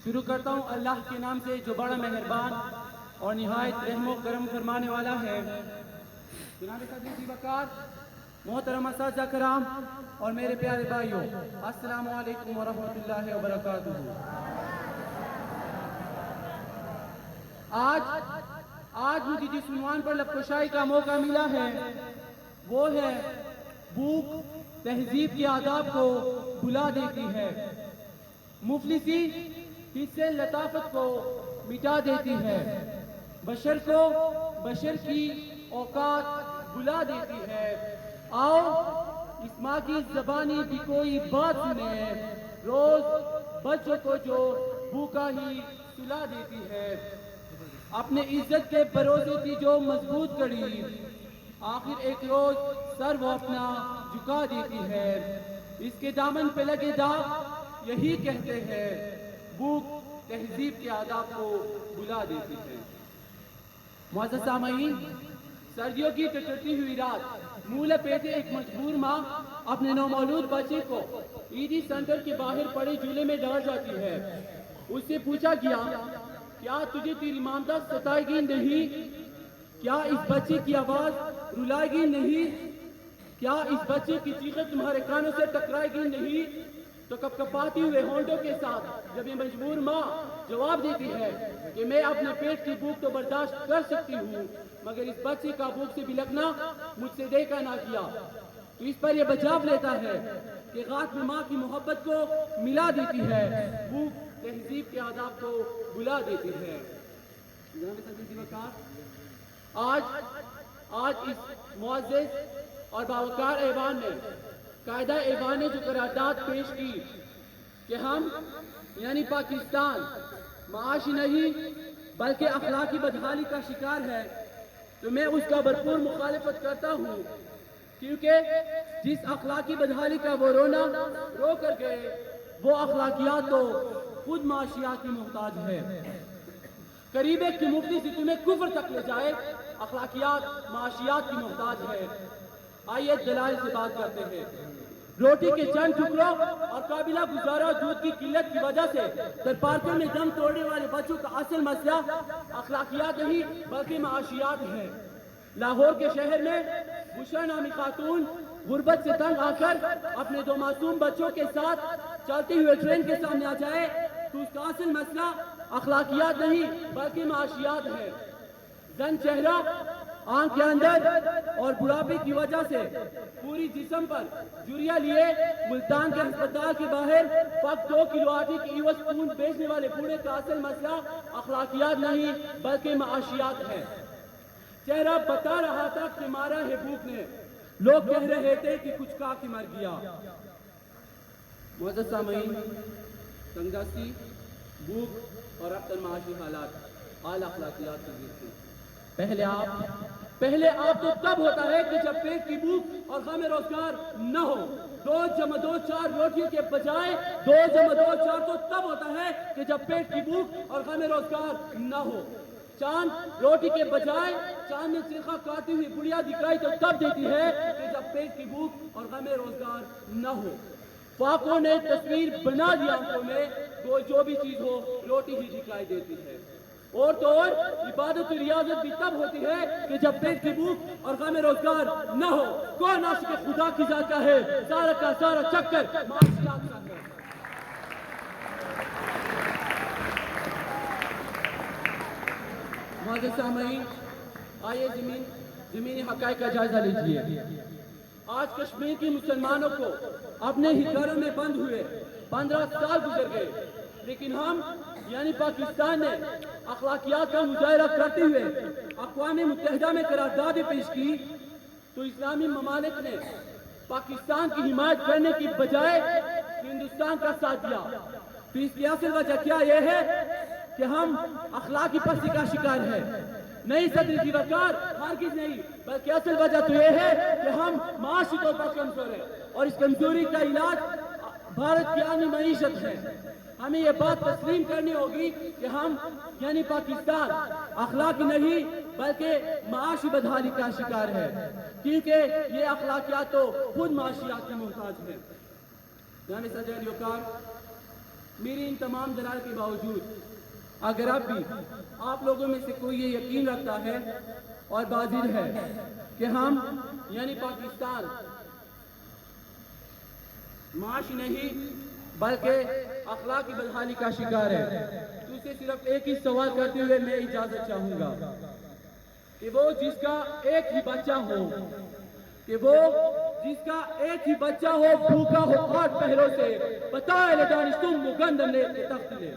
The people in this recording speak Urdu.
شروع کرتا ہوں اللہ کے نام سے جو بڑا مہربان اور نہایت رحم و کرم فرمانے والا ہے۔ جناب صدر جی وقار، محترم اساتذہ کرام اور میرے پیارے بھائیوں، السلام علیکم ورحمۃ اللہ وبرکاتہ۔ آج مجھے جس عنوان پر لب کشائی کا موقع ملا ہے وہ ہے بھوک تہذیب کے آداب کو بھلا دیتی ہے، مفلسی حصے لطافت کو مٹا دیتی ہے، بشر کو بشر کی اوقات بھلا دیتی ہے۔ آؤ اس ماں کی زبانی بھی کوئی بات سنیں، روز بچوں کو جو بھوکا ہی سلا دیتی ہے۔ اپنے عزت کے بھروسے کی جو مضبوط کڑی، آخر ایک روز سر وہ اپنا جھکا دیتی ہے۔ اس کے دامن پہ لگے داغ یہی کہتے ہیں، بھوک تہذیب کے آداب کو بھلا دیتی ہے۔ معزز سامعین، سردیوں کی ٹٹرتی ہوئی رات، منہ لپیٹے ایک مجبور ماں اپنے نومولود بچے کو عیدی سینٹر کے باہر پڑے جھولے میں ڈال جاتی ہے۔ اس سے پوچھا گیا، کیا تجھے تیری ممتا ستائے گی نہیں؟ کیا اس بچے کی آواز رلائے گی نہیں؟ کیا اس بچے کی چیخیں تمہارے کانوں سے ٹکرائے گی نہیں؟ تو کپ کپاتی ہوئے ہونٹوں کے ساتھ جب یہ مجبور ماں جواب دیتی ہے کہ میں اپنے پیٹ کی بھوک تو برداشت کر سکتی ہوں، مگر اس بچے کا بھوک سے بلکنا مجھ سے دیکھا نہ کیا، تو اس پر یہ بجاو لیتا ہے کہ غات میں ماں کی محبت کو ملا دیتی ہے، بھوک تہذیب کے آداب کو بھلا دیتی ہے۔ جناب صدر جی وقار، آج اس معزز اور باوقار ایوان نے قاعدہ ایوان نے جو قرارداد پیش کی کہ ہم یعنی پاکستان معاشی نہیں بلکہ اخلاقی بدحالی کا شکار ہے، تو میں اس کا بھرپور مخالفت کرتا ہوں، کیونکہ جس اخلاقی بدحالی کا وہ رونا رو کر گئے، وہ اخلاقیات تو خود معاشیات کی محتاج ہے۔ قریب ایک کی مفتی سے تمہیں کفر تک لے جائے، اخلاقیات معاشیات کی محتاج ہے۔ آئیے دلائل سے بات کرتے ہیں۔ روٹی کے چند ٹکڑوں اور قابلہ گزارا دودھ کی قلت کی وجہ سے ترپارکر میں دم توڑنے والے بچوں کا اصل مسئلہ اخلاقیات نہیں بلکہ معاشیات ہے۔ لاہور کے شہر میں بشرا نامی خاتون غربت سے تنگ آ کر اپنے دو معصوم بچوں کے ساتھ چلتے ہوئے ٹرین کے سامنے آ جائے تو اس کا اصل مسئلہ اخلاقیات نہیں بلکہ معاشیات ہے۔ زن چہرہ، آنکھ کے اندر اور بڑھاپے کی وجہ سے پوری جسم پر جریا لیے ملتان کے ہسپتال کے باہر فقط 2 کلو آٹے کی عوض خون بیچنے والے بوڑھے کا اصل مسئلہ اخلاقیات نہیں بلکہ معاشیات ہے۔ چہرہ بتا رہا تھا کہ مارا ہے بھوک نے، لوگ کہہ رہے تھے کہ کچھ کھا کے مر گیا۔ معزز سامعین، تنگدستی، بھوک اور ابتر معاشی حالات اعلی اخلاقیات کی ضد ہیں۔ پہلے آپ تو تب ہوتا ہے کہ جب پیٹ کی بھوک اور غم روزگار نہ ہو۔ 2 جمع 2 4 روٹیوں کے بجائے 2 جمع 2 4 تو تب ہوتا ہے کہ جب پیٹ کی بھوک اور غم روزگار نہ ہو۔ چاند روٹی کے بجائے چاند میں چرخہ کاٹتی ہوئی بڑھیا دکھائی تو تب دیتی ہے کہ جب پیٹ کی بھوک اور غم روزگار نہ ہو۔ فاقوں نے تصویر بنا دیا آنکھوں میں، جو بھی چیز ہو روٹی ہی دکھائی دیتی ہے۔ اور تو اور عبادت و ریاضت بھی تب ہوتی ہے کہ جب پیٹ کی بھوک اور غم روزگار نہ ہو۔ کون عاشق خدا کی ذات کا ہے، سارا کا سارا چکر معاشیات کا ہے۔ معزز سامعین، آئیے زمینی حقائق کا جائزہ لیجیے۔ آج کشمیر کی مسلمانوں کو اپنے ہی گھروں میں بند ہوئے 15 سال گزر گئے، لیکن ہم یعنی پاکستان نے اخلاقیات کا مظاہرہ کرتے ہوئے اقوام متحدہ میں قرارداد پیش کی، تو اسلامی ممالک نے پاکستان کی حمایت کرنے کی بجائے ہندوستان کا ساتھ دیا۔ تو اس کی اصل وجہ کیا یہ ہے کہ ہم اخلاقی پستی کا شکار ہیں؟ نہیں صدر جی وقار، ہرگز نہیں، بلکہ اصل وجہ تو یہ ہے کہ ہم معاشی طور پر کمزور ہیں، اور اس کمزوری کا علاج بھارت کی عالمی معیشت ہے۔ ہمیں یہ بات تسلیم کرنی ہوگی کہ ہم یعنی پاکستان اخلاقی نہیں بلکہ معاشی بدحالی کا شکار ہے، کیونکہ یہ اخلاقیات تو خود معاشیات کے محتاج ہیں۔ جناب صدر وقار، میری ان تمام دلائل کے باوجود اگر اب بھی آپ لوگوں میں سے کوئی یہ یقین رکھتا ہے اور بازر ہے کہ ہم یعنی پاکستان معاش نہیں بلکہ اخلاقی بدحالی کا شکار ہے، تو اسے صرف ایک ہی سوال کرتے ہوئے میں اجازت چاہوں گا کہ وہ جس کا ایک ہی بچہ ہو بھوکا ہو 8 پہروں سے بتائے لے دانش تم مگندم لے تخت لے.